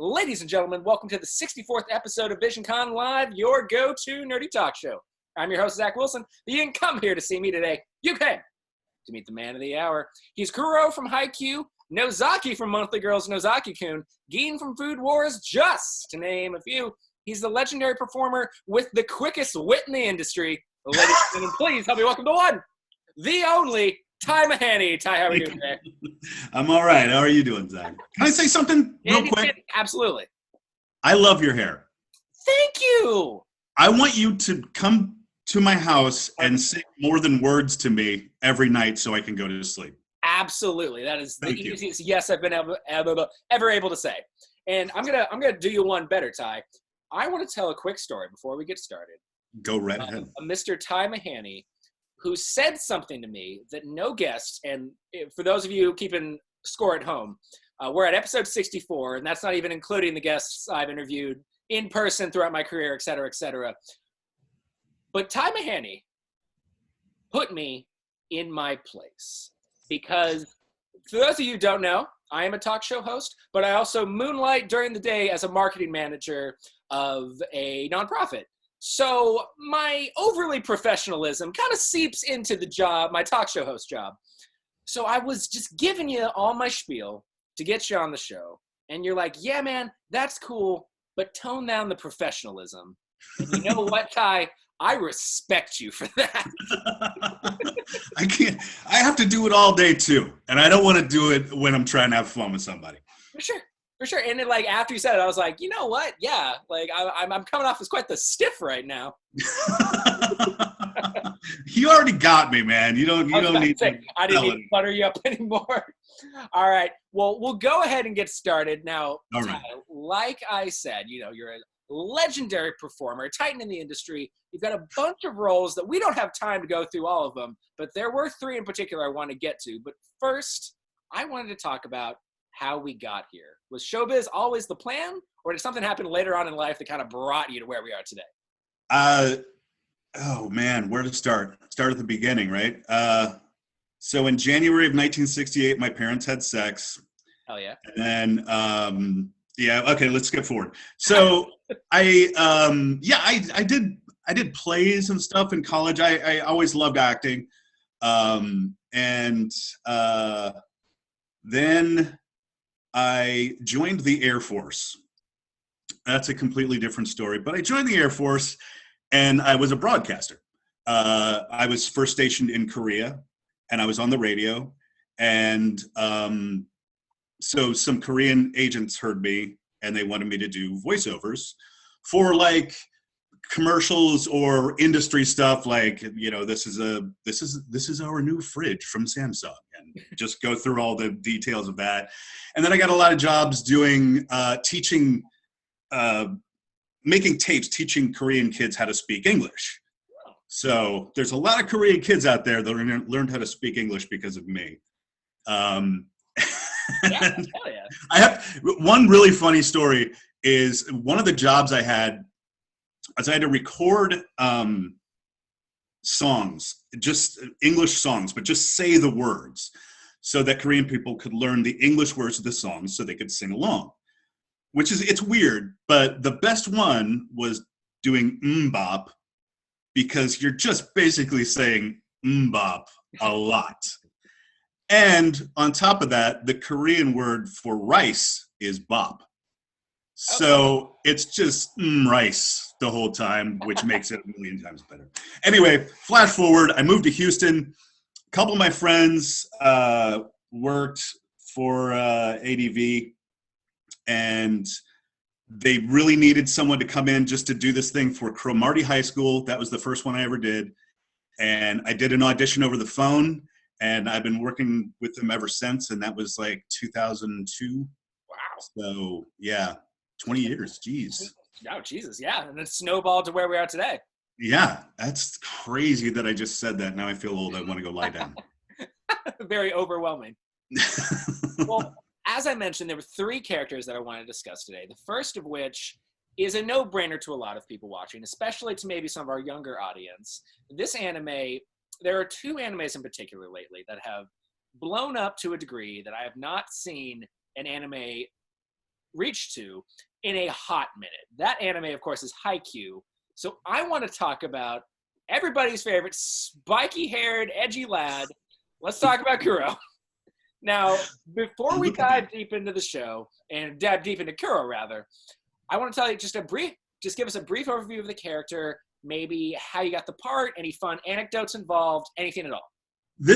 Ladies and gentlemen, welcome to the 64th episode of Visioncon Live, your go-to nerdy talk show. I'm your host, Zach Wilson. You didn't come here to see me today. You came to meet the man of the hour. He's Kuro from Haikyuu, Nozaki from Monthly Girls Nozaki-kun, Geen from Food Wars, just to name a few. He's the legendary performer with the quickest wit in the industry. Ladies and gentlemen, please help me welcome the one, the only, Mahany. Ty, how are you doing today? I'm all right. How are you doing, Zach? Can I say something real quick? Absolutely. I love your hair. Thank you. I want you to come to my house and say more than words to me every night so I can go to sleep. Absolutely. That is the easiest yes I've been ever able to say. And I'm gonna do you one better, Ty. I want to tell a quick story before we get started. Go right ahead. Mr. Ty Mahany, who said something to me that no guest, and for those of you keeping score at home, we're at episode 64, and that's not even including the guests I've interviewed in person throughout my career, et cetera, et cetera. But Ty Mahany put me in my place because, for those of you who don't know, I am a talk show host, but I also moonlight during the day as a marketing manager of a nonprofit. So my overly professionalism kind of seeps into the job, my talk show host job. So I was just giving you all my spiel to get you on the show. And you're like, yeah, man, that's cool, but tone down the professionalism. And you know what, Ty? I respect you for that. I have to do it all day too. And I don't want to do it when I'm trying to have fun with somebody. For sure. And then, like, after you said it, I was like, you know what? Yeah, like, I'm coming off as quite the stiff right now. You already got me, man. You don't need to. I didn't need to butter you up anymore. All right. Well, we'll go ahead and get started now. All right. Like I said, you're a legendary performer, a titan in the industry. You've got a bunch of roles that we don't have time to go through all of them, but there were three in particular I want to get to. But first, I wanted to talk about how we got here. Was showbiz always the plan, or did something happen later on in life that kind of brought you to where we are today? Oh man, where to start? Start at the beginning, right? So in January of 1968, my parents had sex. Oh yeah. And then, okay, let's skip forward. So I did plays and stuff in college. I always loved acting. Then I joined the Air Force. That's a completely different story, but I joined the Air Force and I was a broadcaster. I was first stationed in Korea and I was on the radio. And so some Korean agents heard me and they wanted me to do voiceovers for like commercials or industry stuff, like, this is our new fridge from Samsung, and just go through all the details of that. And then I got a lot of jobs doing teaching, making tapes, teaching Korean kids how to speak English. So there's a lot of Korean kids out there that learned how to speak English because of me. Yeah, hell yeah. I have one really funny story. Is one of the jobs I had, as I had to record songs, just English songs, but just say the words so that Korean people could learn the English words of the songs so they could sing along, it's weird, but the best one was doing mbop, because you're just basically saying mbop a lot. And on top of that, the Korean word for rice is bop. So it's just rice the whole time, which makes it a million times better. Anyway, flash forward, I moved to Houston. A couple of my friends worked for ADV, and they really needed someone to come in just to do this thing for Cromartie High School. That was the first one I ever did. And I did an audition over the phone, and I've been working with them ever since, and that was like 2002. Wow. So, yeah. 20 years, geez. Oh, Jesus, yeah. And it snowballed to where we are today. Yeah, that's crazy that I just said that. Now I feel old. I want to go lie down. Very overwhelming. Well, as I mentioned, there were three characters that I wanted to discuss today. The first of which is a no-brainer to a lot of people watching, especially to maybe some of our younger audience. This anime, there are two animes in particular lately that have blown up to a degree that I have not seen an anime reach to in a hot minute. That anime, of course, is Haikyuu. So I want to talk about everybody's favorite spiky-haired, edgy lad. Let's talk about Kuro. Now, before we dive deep into the show, and dive deep into Kuro, rather, I want to tell you just give us a brief overview of the character, maybe how you got the part, any fun anecdotes involved, anything at all.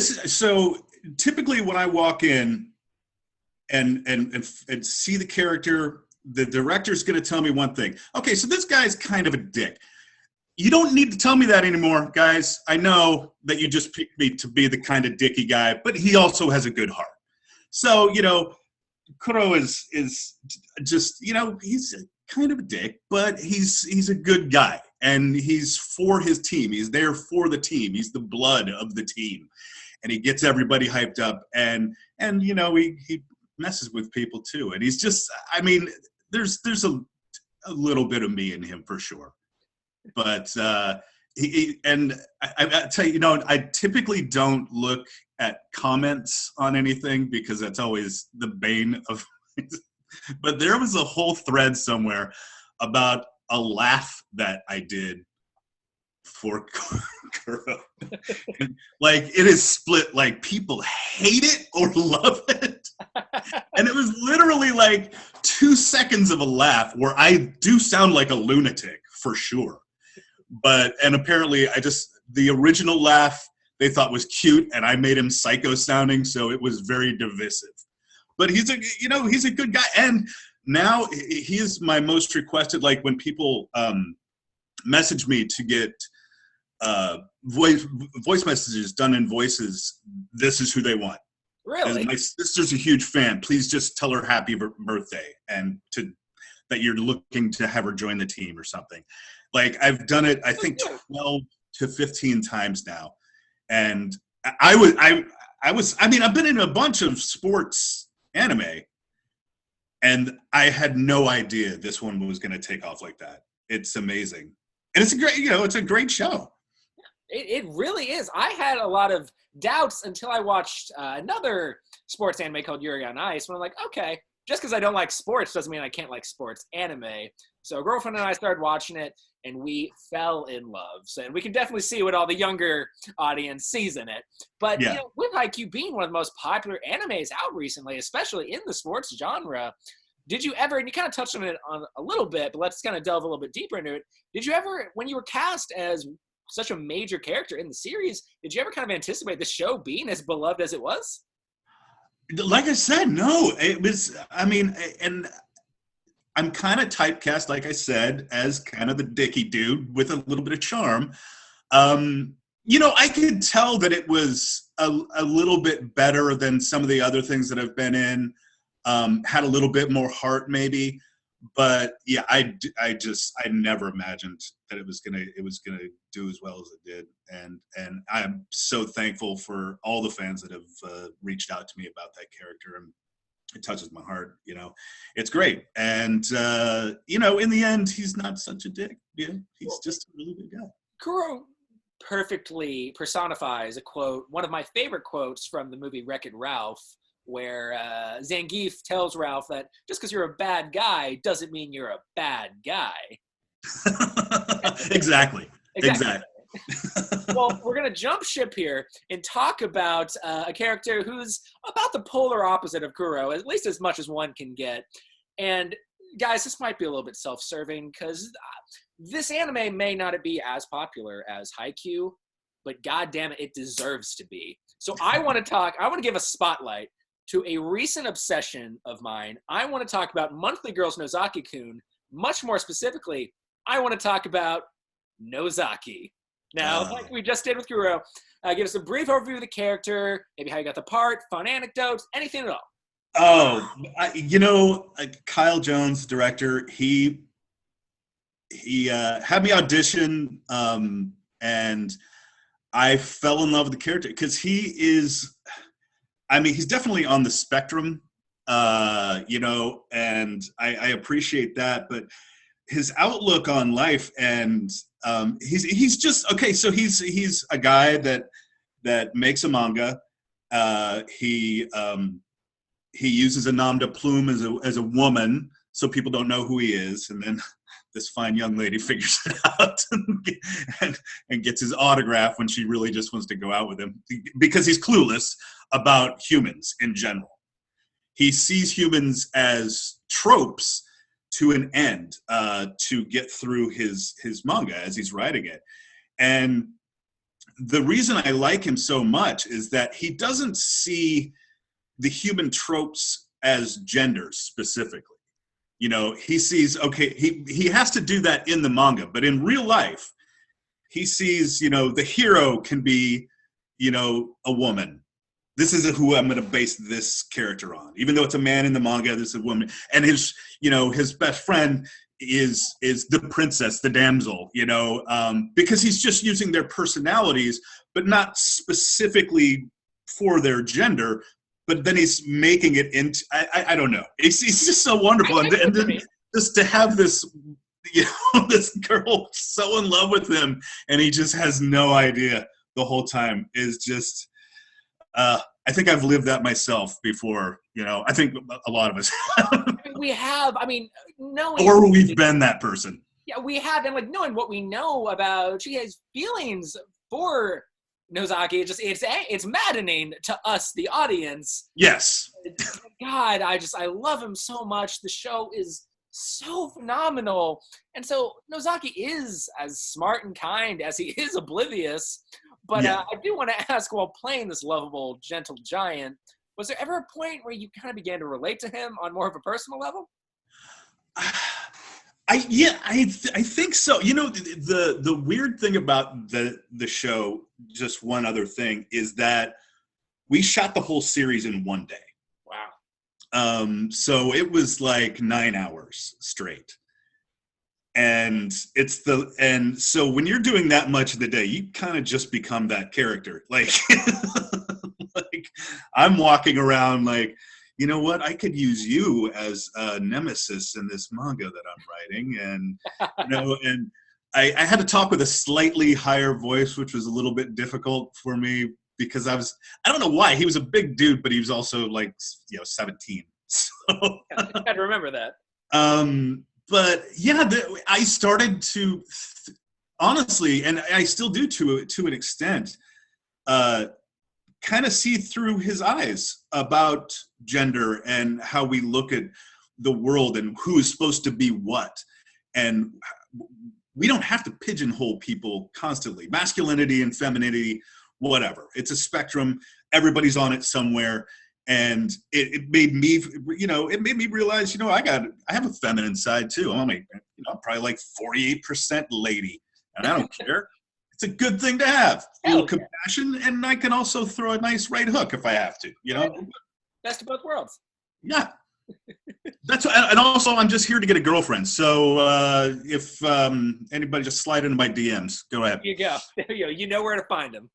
So typically when I walk in and see the character, the director's going to tell me one thing. Okay, so this guy's kind of a dick. You don't need to tell me that anymore, guys. I know that you just picked me to be the kind of dicky guy, but he also has a good heart. So, Kuro is just, he's kind of a dick, but he's a good guy, and he's for his team. He's there for the team. He's the blood of the team, and he gets everybody hyped up, and he messes with people too. And he's just, there's a little bit of me in him for sure. But I tell you, I typically don't look at comments on anything because that's always the bane of. But there was a whole thread somewhere about a laugh that I did for Kuro. Like, it is split. Like, people hate it or love it. And it was literally like 2 seconds of a laugh where I do sound like a lunatic for sure. And apparently the original laugh they thought was cute, and I made him psycho sounding, so it was very divisive. But he's a good guy, and now he is my most requested. Like, when people message me to get voice messages done in voices, this is who they want. Really? And my sister's a huge fan. Please just tell her happy birthday and that you're looking to have her join the team or something. Like, I've done it, I think 12 to 15 times now. And I've been in a bunch of sports anime, and I had no idea this one was going to take off like that. It's amazing. And it's it's a great show. It really is. I had a lot of doubts until I watched another sports anime called Yuri on Ice, when I'm like, okay, just because I don't like sports doesn't mean I can't like sports anime. So a girlfriend and I started watching it, and we fell in love. So, and we can definitely see what all the younger audience sees in it. But with Haikyuu being one of the most popular animes out recently, especially in the sports genre, did you ever, and you kind of touched on it a little bit, but let's kind of delve a little bit deeper into it. Did you ever, when you were cast as such a major character in the series, did you ever kind of anticipate the show being as beloved as it was? Like I said, no. It was, and I'm kind of typecast, like I said, as kind of the dicky dude with a little bit of charm. I could tell that it was a little bit better than some of the other things that I've been in. Had a little bit more heart, maybe. But yeah, I never imagined that it was gonna do as well as it did, and I'm so thankful for all the fans that have reached out to me about that character, and it touches my heart. It's great, and in the end, he's not such a dick. Yeah, he's just a really good guy. Kuro perfectly personifies a quote, one of my favorite quotes from the movie Wreck-It Ralph, where Zangief tells Ralph that just because you're a bad guy doesn't mean you're a bad guy. Exactly. Well, we're going to jump ship here and talk about a character who's about the polar opposite of Kuro, at least as much as one can get. And guys, this might be a little bit self-serving because this anime may not be as popular as Haikyuu, but goddamn it, it deserves to be. So I want to give a spotlight to a recent obsession of mine. I want to talk about Monthly Girls Nozaki-kun. Much more specifically, I want to talk about Nozaki. Now, like we just did with Kuro, give us a brief overview of the character, maybe how you got the part, fun anecdotes, anything at all. Kyle Jones, director, he had me audition, and I fell in love with the character because he is, he's definitely on the spectrum, and I appreciate that, but his outlook on life, and he's just, okay, so he's a guy that makes a manga. He uses a nom de plume as a woman, so people don't know who he is. And then this fine young lady figures it out and gets his autograph when she really just wants to go out with him because he's clueless about humans in general. He sees humans as tropes to an end to get through his manga as he's writing it. And the reason I like him so much is that he doesn't see the human tropes as genders specifically. You know, he sees, okay, he has to do that in the manga, but in real life, he sees, you know, the hero can be, you know, a woman. This is who I'm going to base this character on. Even though it's a man in the manga, this is a woman. And his, you know, his best friend is the princess, the damsel, you know, because he's just using their personalities, but not specifically for their gender. But then he's making it into, I don't know. He's just so wonderful. And then just to have this, you know, this girl so in love with him and he just has no idea the whole time is just, I think I've lived that myself before, you know. I think a lot of us have. We have, I mean, knowing. Or we've been that person. Yeah, we have, and like knowing what we know about, she has feelings for Nozaki. It's maddening to us, the audience. Yes. God, I love him so much. The show is so phenomenal. And so Nozaki is as smart and kind as he is oblivious. But yeah. I do want to ask, while playing this lovable, gentle giant, was there ever a point where you kind of began to relate to him on more of a personal level? I think so. You know, the weird thing about the show, just one other thing, is that we shot the whole series in one day. Wow. So it was like 9 hours straight. And so when you're doing that much of the day, you kind of just become that character. Like, like I'm walking around like, you know what? I could use you as a nemesis in this manga that I'm writing. And, you know, and I had to talk with a slightly higher voice, which was a little bit difficult for me because I don't know why. He was a big dude, but he was also like, you know, 17. So I had to remember that. But yeah, I started to honestly, and I still do to an extent, kind of see through his eyes about gender and how we look at the world and who is supposed to be what. And we don't have to pigeonhole people constantly. Masculinity and femininity, whatever. It's a spectrum. Everybody's on it somewhere. And it made me, you know, it made me realize, you know, I have a feminine side too. I'm like, you know, I'm probably like 48% lady, and I don't care. It's a good thing to have. Feel compassion, and I can also throw a nice right hook if I have to, you know. Best of both worlds. Yeah. And also I'm just here to get a girlfriend. So if anybody just slide into my DMs, go ahead. There you go. There you go. You know where to find them.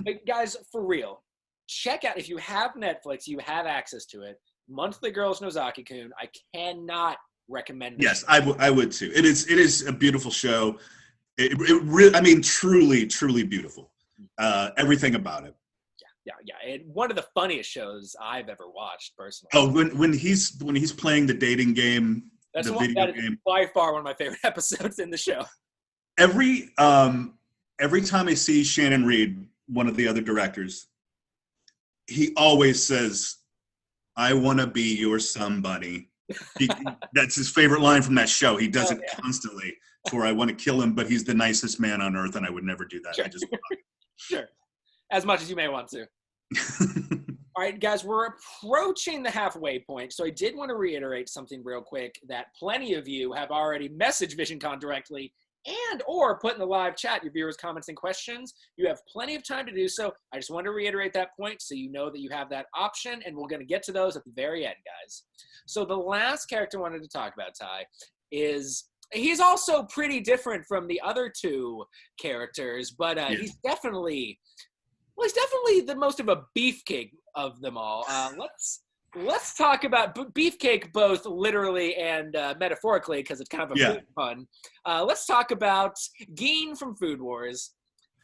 But guys, for real. Check out, if you have Netflix, you have access to it. Monthly Girls Nozaki-kun. I cannot recommend it. Yes, I would too. It is a beautiful show. It really, I mean, truly, truly beautiful. Everything about it. Yeah. And one of the funniest shows I've ever watched personally. Oh, when he's playing the dating game, That's the video game. Is by far one of my favorite episodes in the show. Every time I see Shannon Reed, one of the other directors, he always says, "I want to be your somebody." That's his favorite line from that show. He does it constantly. For I want to kill him, but he's the nicest man on earth, and I would never do that. Sure. I just Sure, as much as you may want to. All right, guys, we're approaching the halfway point, so I did want to reiterate something real quick that plenty of you have already messaged Visioncon directly and or put in the live chat your viewers' comments and questions. You have plenty of time to do so. I just want to reiterate that point so you know that you have that option, and we're going to get to those at the very end, guys. So the last character I wanted to talk about, Ty, is he's also pretty different from the other two characters, but he's definitely the most of a beefcake of them all. Let's talk about beefcake both literally and metaphorically because it's kind of a food pun. Let's talk about Geen from Food Wars.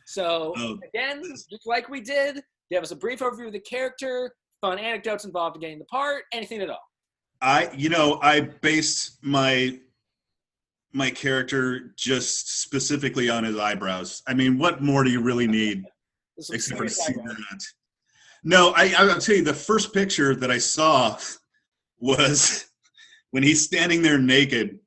So again, just like we did, give us a brief overview of the character, fun anecdotes involved in getting the part, anything at all. I based my character just specifically on his eyebrows. I mean, what more do you really need except for to see that? No, I'll tell you, the first picture that I saw was when he's standing there naked,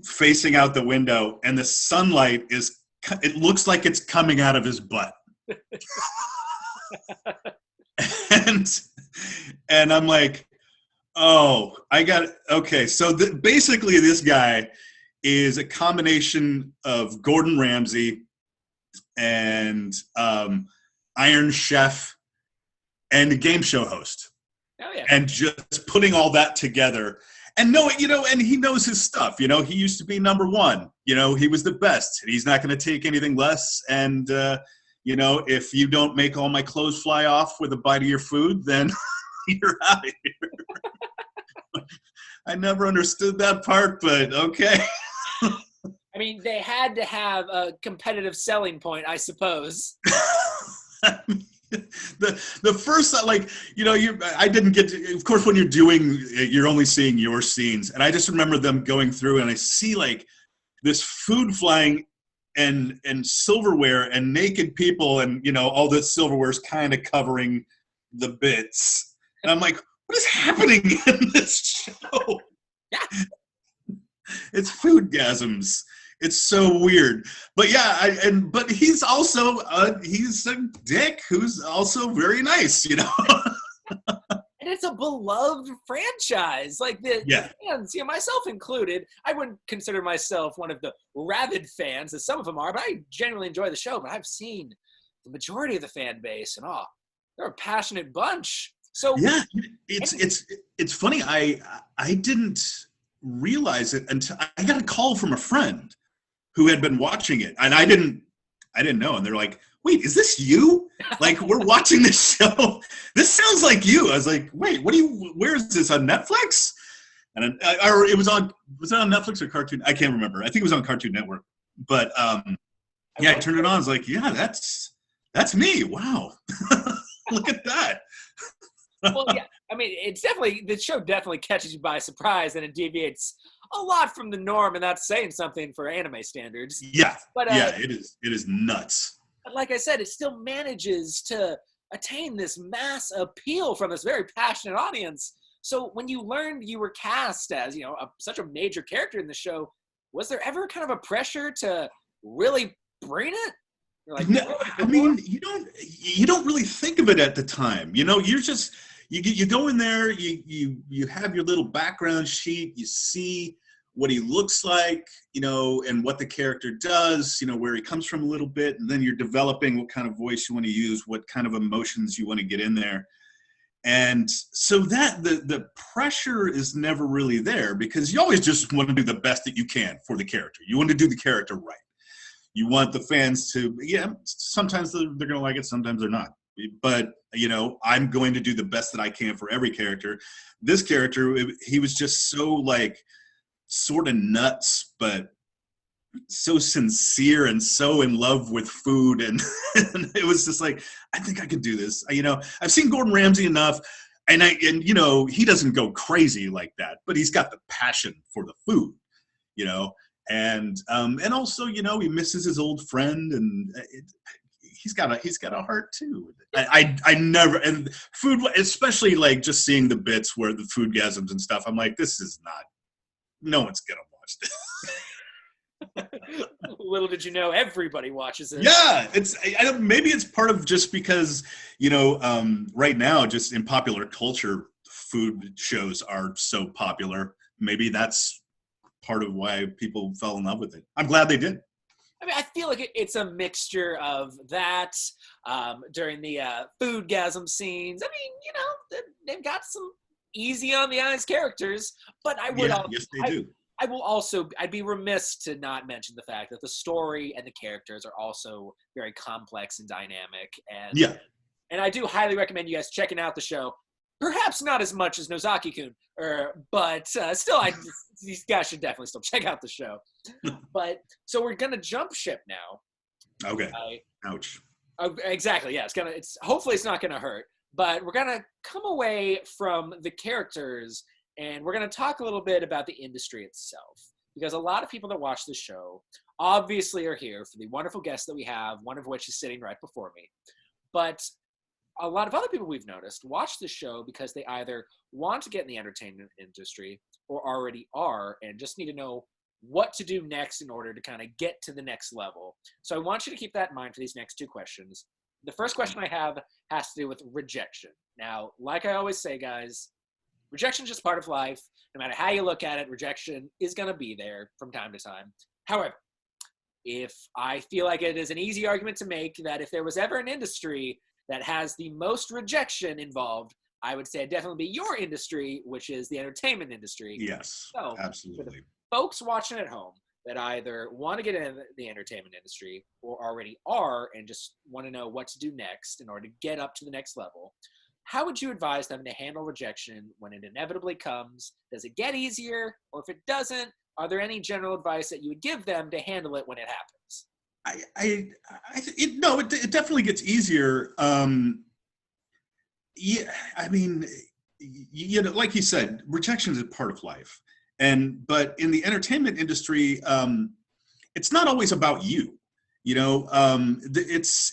facing out the window, and the sunlight it looks like it's coming out of his butt. and I'm like, oh, okay. So basically this guy is a combination of Gordon Ramsay and Iron Chef and a game show host. Oh, yeah. And just putting all that together. And and he knows his stuff. He used to be number one. He was the best. He's not going to take anything less. And, if you don't make all my clothes fly off with a bite of your food, then you're out of here. I never understood that part, but okay. I mean, they had to have a competitive selling point, I suppose. The first, I didn't get to, of course, when you're only seeing your scenes. And I just remember them going through and I see this food flying and silverware and naked people and, all the silverware's kind of covering the bits. And I'm like, what is happening in this show? Yeah. It's foodgasms. It's so weird. But yeah, but he's also he's a dick who's also very nice, And it's a beloved franchise. The fans, myself included, I wouldn't consider myself one of the rabid fans, as some of them are, but I genuinely enjoy the show. But I've seen the majority of the fan base, and they're a passionate bunch. So yeah, it's funny. I didn't realize it until I got a call from a friend who had been watching it, and I didn't know. And they're like, "Wait, is this you? We're watching this show. This sounds like you." I was like, "Wait, where is this, on Netflix?" And or was it on Netflix or Cartoon? I can't remember. I think it was on Cartoon Network. But I turned it on. I was like, "Yeah, that's me. Wow, look at that." Well, yeah. I mean, the show definitely catches you by surprise, and it deviates a lot from the norm, and that's saying something for anime standards. Yeah, but it is nuts. But like I said, it still manages to attain this mass appeal from this very passionate audience. So when you learned you were cast as, such a major character in the show, was there ever kind of a pressure to really bring it? No, I mean, you don't really think of it at the time. You're just you go in there, you have your little background sheet, you see what he looks like, and what the character does, where he comes from a little bit, and then you're developing what kind of voice you want to use, what kind of emotions you want to get in there. And so that the pressure is never really there, because you always just want to do the best that you can for the character. You want to do the character right. You want the fans to, sometimes they're going to like it, sometimes they're not. But, I'm going to do the best that I can for every character. This character, he was just so sort of nuts, but so sincere and so in love with food. And it was just like, I think I can do this. I've seen Gordon Ramsay enough, and he doesn't go crazy like that, but he's got the passion for the food, and also, he misses his old friend, and he's got a heart too. I never, and food, especially just seeing the bits where the foodgasms and stuff, I'm like, this is not, no one's gonna watch this. Little did you know, everybody watches it. Yeah, maybe it's part of just because right now, just in popular culture, food shows are so popular. Maybe that's part of why people fell in love with it. I'm glad they did. I mean, I feel like it's a mixture of that during the foodgasm scenes. I mean, they've got some easy on the eyes characters, but I would yes, they do. I'd be remiss to not mention the fact that the story and the characters are also very complex and dynamic. And I do highly recommend you guys checking out the show. Perhaps not as much as Nozaki-kun, but still, these guys should definitely still check out the show. But so we're gonna jump ship now. Okay. Ouch. Exactly. Yeah. Hopefully it's not gonna hurt. But we're going to come away from the characters and we're going to talk a little bit about the industry itself. Because a lot of people that watch the show obviously are here for the wonderful guests that we have, one of which is sitting right before me. But a lot of other people we've noticed watch the show because they either want to get in the entertainment industry or already are and just need to know what to do next in order to kind of get to the next level. So I want you to keep that in mind for these next two questions. The first question I have has to do with rejection. Now, like I always say, guys, rejection is just part of life. No matter how you look at it, rejection is going to be there from time to time. However, if I feel like it is an easy argument to make that if there was ever an industry that has the most rejection involved, I would say it'd definitely be your industry, which is the entertainment industry. Yes, so, absolutely. For the folks watching at home that either want to get into the entertainment industry or already are and just want to know what to do next in order to get up to the next level, how would you advise them to handle rejection when it inevitably comes? Does it get easier? Or if it doesn't, are there any general advice that you would give them to handle it when it happens? It definitely gets easier. Yeah, I mean, like you said, rejection is a part of life. But in the entertainment industry, it's not always about you. It's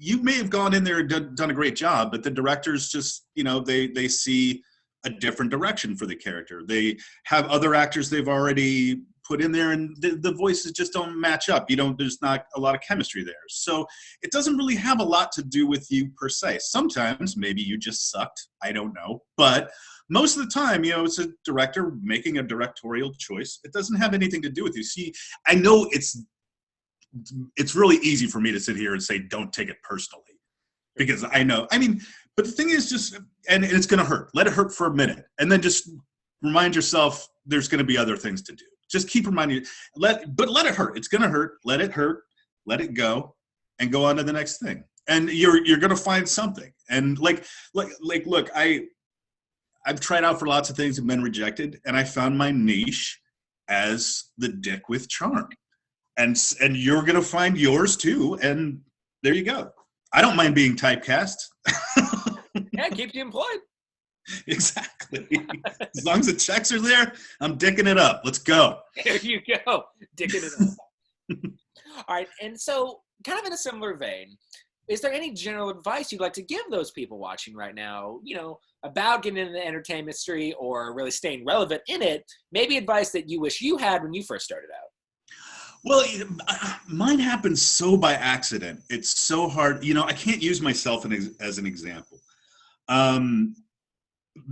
you may have gone in there and done a great job, but the directors just, they see a different direction for the character. They have other actors they've already put in there, and the voices just don't match up. There's not a lot of chemistry there. So it doesn't really have a lot to do with you per se. Sometimes maybe you just sucked. I don't know. But most of the time, it's a director making a directorial choice. It doesn't have anything to do with you. See, I know it's really easy for me to sit here and say, don't take it personally, because I know, but the thing is just, and it's going to hurt. Let it hurt for a minute. And then just remind yourself there's going to be other things to do. Just keep reminding you, let it hurt. It's going to hurt. Let it hurt. Let it go and go on to the next thing. And you're going to find something. And look, I've tried out for lots of things and been rejected. And I found my niche as the dick with charm. And you're going to find yours too. And there you go. I don't mind being typecast. Yeah, keeps you employed. Exactly. As long as the checks are there, I'm dicking it up. Let's go. There you go. Dicking it up. All right. And so kind of in a similar vein, is there any general advice you'd like to give those people watching right now, about getting into the entertainment industry or really staying relevant in it? Maybe advice that you wish you had when you first started out. Well, mine happened so by accident. It's so hard. I can't use myself as an example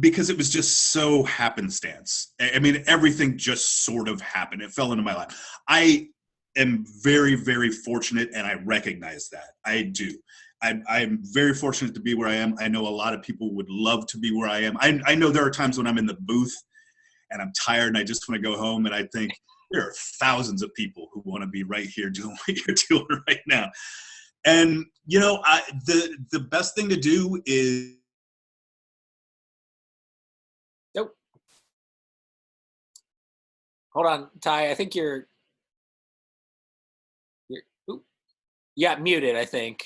because it was just so happenstance. Everything just sort of happened. It fell into my lap. I am very, very fortunate, and I recognize that. I do. I'm very fortunate to be where I am. I know a lot of people would love to be where I am. I know there are times when I'm in the booth and I'm tired and I just want to go home, and I think, there are thousands of people who want to be right here doing what you're doing right now. And, the best thing to do is. Nope. Hold on, Ty. I think you're ooh, you got muted, I think.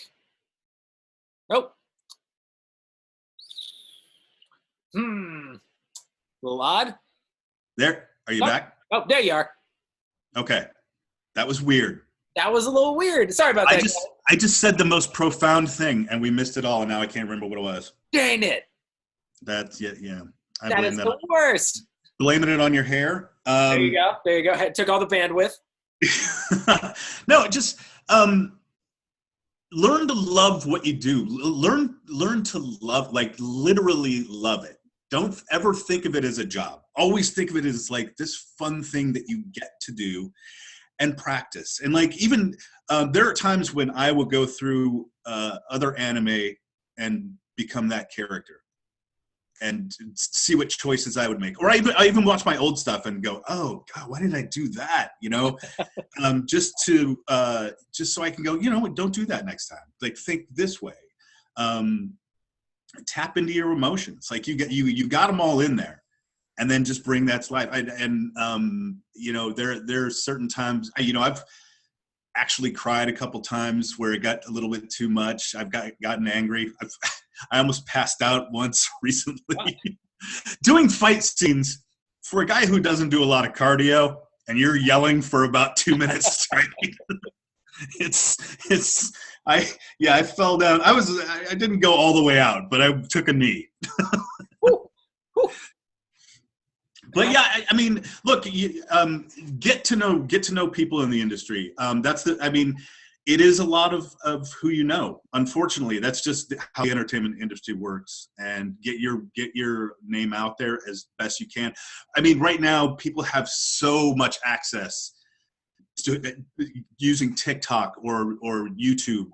Nope. A little odd. There. Are you back? Oh, there you are. Okay. That was weird. That was a little weird. Sorry about that. I just said the most profound thing, and we missed it all, and now I can't remember what it was. Dang it. That's it, yeah. That is the worst. Blaming it on your hair. There you go. It took all the bandwidth. No, just learn to love what you do. Learn to love, like literally love it. Don't ever think of it as a job. Always think of it as like this fun thing that you get to do and practice. And like even there are times when I will go through other anime and become that character and see what choices I would make. Or I even watch my old stuff and go, oh God, why did I do that? Just so I can go, don't do that next time. Like think this way. Tap into your emotions. Like you got them all in there, and then just bring that to life. There are certain times, I've actually cried a couple times where it got a little bit too much. I've gotten angry. I almost passed out once recently. Doing fight scenes for a guy who doesn't do a lot of cardio, and you're yelling for about 2 minutes straight. I fell down. I didn't go all the way out, but I took a knee. But yeah, I mean, look, get to know people in the industry. It is a lot of who you know. Unfortunately, that's just how the entertainment industry works. And get your name out there as best you can. I mean, right now, people have so much access to using TikTok or YouTube,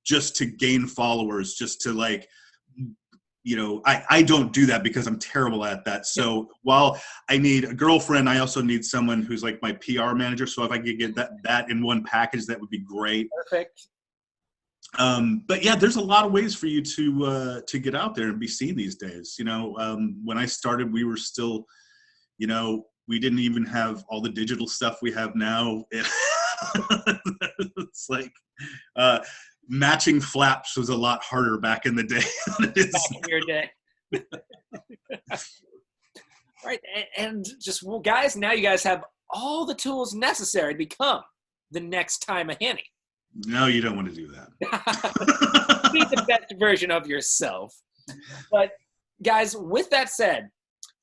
just to gain followers, just to like. I don't do that because I'm terrible at that. So while I need a girlfriend, I also need someone who's like my PR manager. So if I could get that in one package, that would be great. Perfect. But yeah, there's a lot of ways for you to get out there and be seen these days. When I started, we were still, we didn't even have all the digital stuff we have now. It's like, matching flaps was a lot harder back in the day than it is back in your day. All right, and just, well, guys, now you guys have all the tools necessary to become the next Ty Mahany. No, you don't want to do that. Be the best version of yourself. But guys, with that said,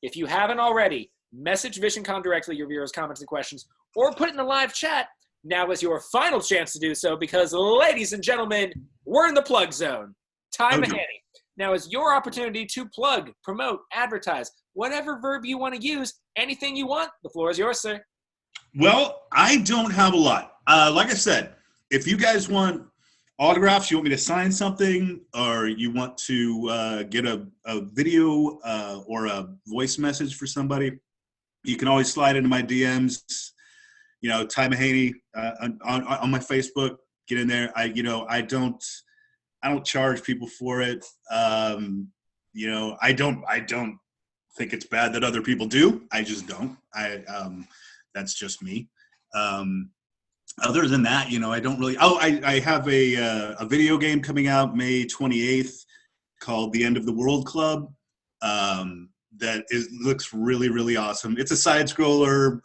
if you haven't already, message Visioncon directly your viewers' comments and questions, or put it in the live chat. Now is your final chance to do so because, ladies and gentlemen, we're in the plug zone. Ty Mahany. Now is your opportunity to plug, promote, advertise, whatever verb you want to use, anything you want. The floor is yours, sir. Well, I don't have a lot. Like I said, if you guys want autographs, you want me to sign something, or you want to get a video or a voice message for somebody, you can always slide into my DMs. Ty Mahany on my Facebook. Get in there. I don't charge people for it. I don't think it's bad that other people do. I just don't. That's just me. Other than that, I don't really. Oh, I have a video game coming out May 28th called The End of the World Club. Looks really, really awesome. It's a side scroller,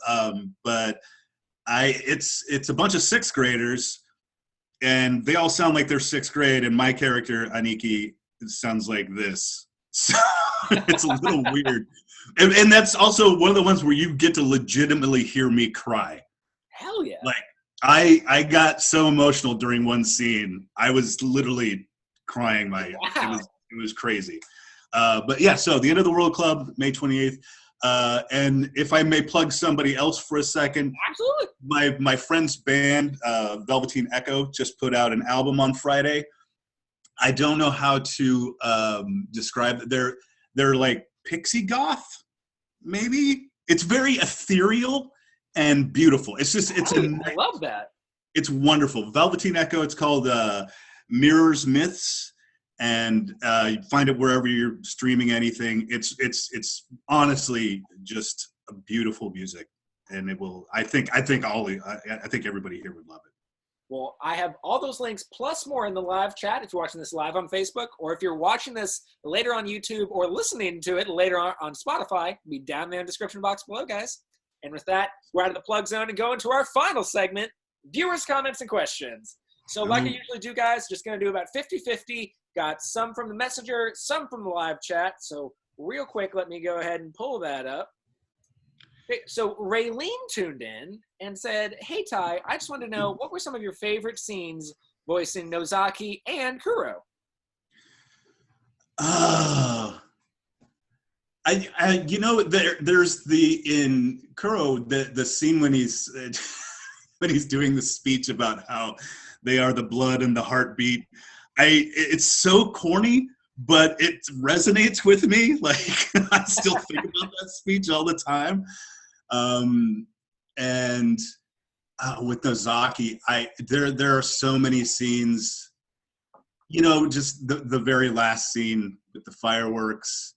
but it's a bunch of sixth graders, and they all sound like they're sixth grade, and my character, Aniki, sounds like this. So it's a little weird. And that's also one of the ones where you get to legitimately hear me cry. Hell yeah. Like, I got so emotional during one scene. I was literally crying. It was crazy. But yeah, so The End of the World Club, May 28th. And if I may plug somebody else for a second. Absolutely. My friend's band, Velveteen Echo, just put out an album on Friday. I don't know how to describe it. They're like pixie goth, maybe. It's very ethereal and beautiful. I love that. It's wonderful. Velveteen Echo. It's called Mirrors Myths. And you find it wherever you're streaming anything. It's honestly just a beautiful music, and it will. I think everybody here would love it. Well, I have all those links plus more in the live chat if you're watching this live on Facebook, or if you're watching this later on YouTube or listening to it later on Spotify. It'll be down there in the description box below, guys. And with that, we're out of the plug zone and go into our final segment: viewers' comments and questions. So, like I usually do, guys, just going to do about 50-50. Got some from the messenger, some from the live chat. So real quick, let me go ahead and pull that up. So Raylene tuned in and said, "Hey, Ty, I just wanted to know, what were some of your favorite scenes voicing Nozaki and Kuro?" There's in Kuro, the scene when he's when he's doing the speech about how they are the blood and the heartbeat. It's so corny, but it resonates with me. Like, I still think about that speech all the time. And with Nozaki, there are so many scenes, just the very last scene with the fireworks,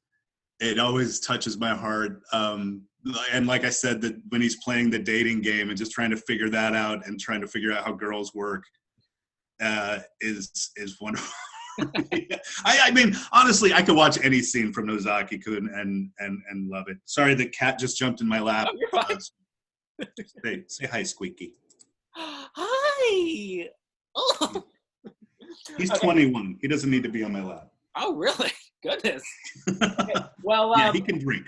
it always touches my heart. And like I said, that when he's playing the dating game and just trying to figure that out and trying to figure out how girls work, is wonderful. Yeah. I mean, honestly, I could watch any scene from Nozaki-kun and love it. Sorry, the cat just jumped in my lap. Oh, you're fine. Say hi, Squeaky. Hi. Oh. He's Okay. 21. He doesn't need to be on my lap. Oh, really? Goodness. Okay. Well, Yeah, he can drink.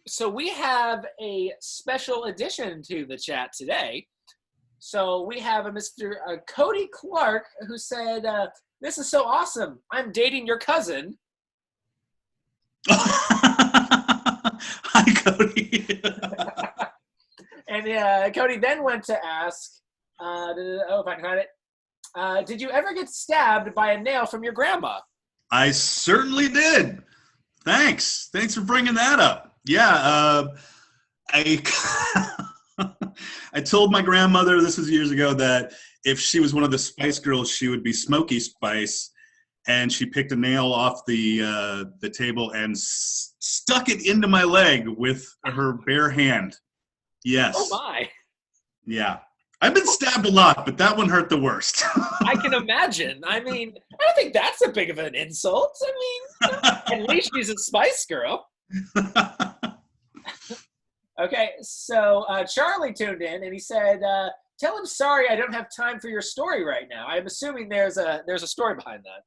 so we have a special addition to the chat today. So we have a Mr. Cody Clark who said, "This is so awesome. I'm dating your cousin." Hi, Cody. And Cody then went to ask, if I can find it, did you ever get stabbed by a nail from your grandma? I certainly did. Thanks for bringing that up. Yeah, I I told my grandmother, this was years ago, that if she was one of the Spice Girls, she would be Smokey Spice, and she picked a nail off the table and stuck it into my leg with her bare hand. Yes. Oh my. Yeah. I've been stabbed a lot, but that one hurt the worst. I can imagine. I mean, I don't think that's a big of an insult. I mean, at least she's a Spice Girl. Okay, so Charlie tuned in and he said, "Tell him sorry, I don't have time for your story right now." I'm assuming there's a story behind that.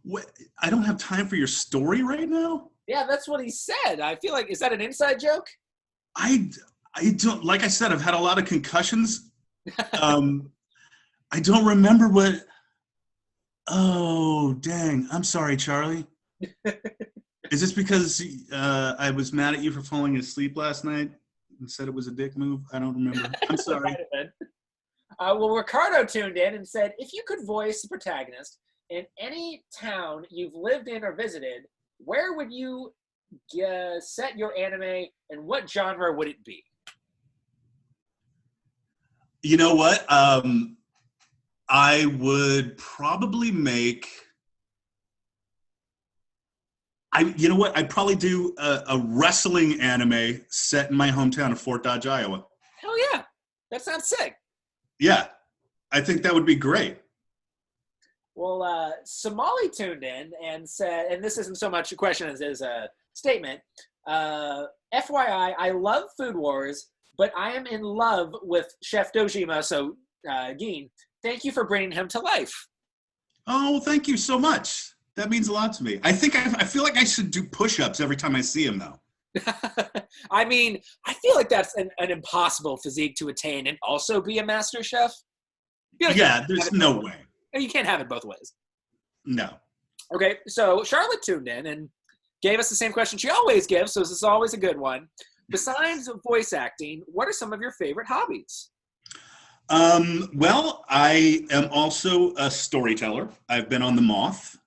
What? I don't have time for your story right now? Yeah, that's what he said. I feel like, is that an inside joke? I don't, like I said, I've had a lot of concussions. I don't remember what. Oh, dang. I'm sorry, Charlie. Is this because I was mad at you for falling asleep last night and said it was a dick move? I don't remember. I'm sorry. Well, Ricardo tuned in and said, "If you could voice the protagonist in any town you've lived in or visited, where would you set your anime and what genre would it be?" You know what? I would probably make. You know what? I'd probably do a wrestling anime set in my hometown of Fort Dodge, Iowa. Hell yeah. That sounds sick. Yeah. I think that would be great. Well, Somali tuned in and said, and this isn't so much a question as it is a statement, FYI, I love Food Wars, but I am in love with Chef Dojima, so Gin. Thank you for bringing him to life. Oh, thank you so much. That means a lot to me. I think I feel like I should do push-ups every time I see him, though. I mean, I feel like that's an impossible physique to attain and also be a master chef. Like yeah, there's no way. You can't have it both ways. No. Okay, so Charlotte tuned in and gave us the same question she always gives, so this is always a good one. Besides voice acting, what are some of your favorite hobbies? Well, I am also a storyteller. I've been on The Moth.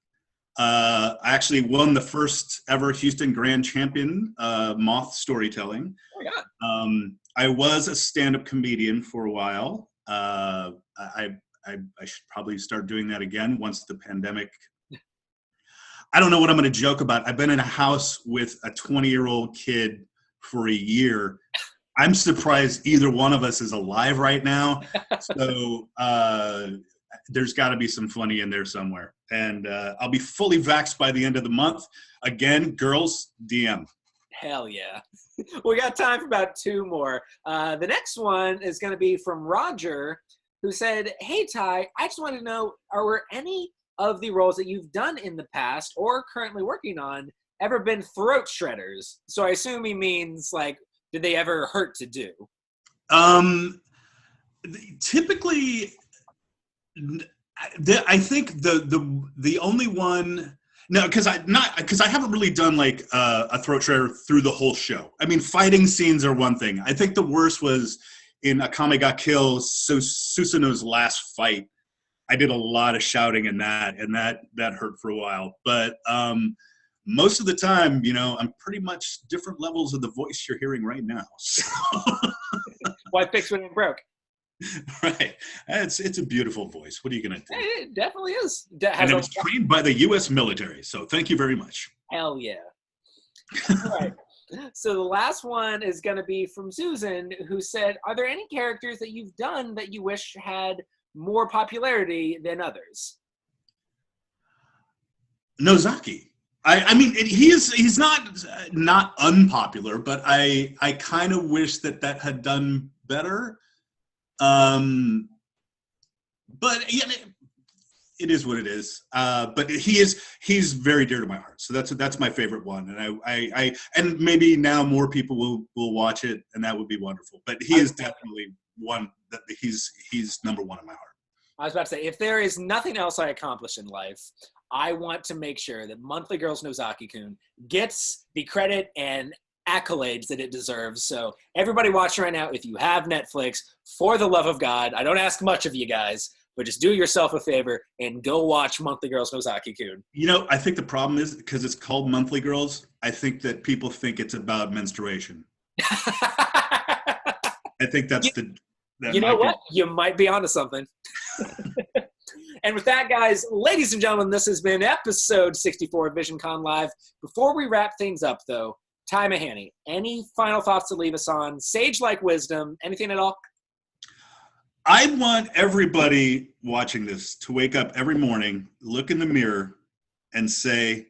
I actually won the first ever Houston Grand Champion Moth storytelling. Oh my God. I was a stand-up comedian for a while. I should probably start doing that again once the pandemic. I don't know what I'm going to joke about. I've been in a house with a 20-year-old kid for a year. I'm surprised either one of us is alive right now. So there's got to be some funny in there somewhere. And I'll be fully vaxxed by the end of the month. Again, girls, DM. Hell yeah. We got time for about two more. The next one is going to be from Roger, who said, "Hey, Ty, I just want to know, are there any of the roles that you've done in the past or currently working on ever been throat shredders?" So I assume he means, like, did they ever hurt to do? Typically, I think the only one, no, because I haven't really done like a throat shredder through the whole show. I mean, fighting scenes are one thing. I think the worst was in Akame ga Kill, Susanoo's last fight. I did a lot of shouting in that, and that hurt for a while. But most of the time, you know, I'm pretty much different levels of the voice you're hearing right now. So. Why fix when it broke? Right. It's a beautiful voice. What are you going to do? It definitely is. And it was trained by the U.S. military, so thank you very much. Hell yeah. All right. So the last one is going to be from Susan, who said, "Are there any characters that you've done that you wish had more popularity than others?" Nozaki. I mean, he's not unpopular, but I kind of wish that had done better. But yeah, it is what it is. But he's very dear to my heart. So that's my favorite one, and I and maybe now more people will watch it, and that would be wonderful. But he is definitely one that he's number one in my heart. I was about to say, if there is nothing else I accomplish in life, I want to make sure that Monthly Girls Nozaki-kun gets the credit and accolades that it deserves. So everybody watching right now, if you have Netflix, for the love of God, I don't ask much of you guys, but just do yourself a favor and go watch Monthly Girls Nozaki-kun. You know, I think the problem is because it's called Monthly Girls, I think that people think it's about menstruation. I think that's you know what? You might be onto something. And with that, guys, ladies and gentlemen, this has been episode 64 of Visioncon Live. Before we wrap things up, though, Ty Mahany, any final thoughts to leave us on? Sage-like wisdom, anything at all? I want everybody watching this to wake up every morning, look in the mirror, and say,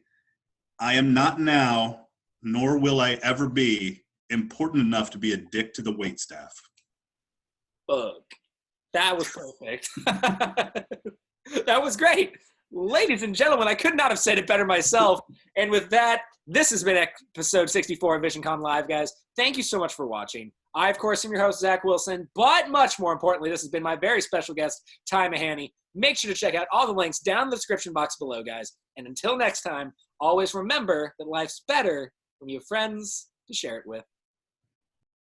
I am not now, nor will I ever be, important enough to be a dick to the waitstaff. Ugh. That was perfect. That was great. Ladies and gentlemen, I could not have said it better myself. And with that, this has been episode 64 of Visioncon Live, guys. Thank you so much for watching. I, of course, am your host, Zach Wilson, but much more importantly, this has been my very special guest, Ty Mahany. Make sure to check out all the links down in the description box below, guys. And until next time, always remember that life's better when you have friends to share it with.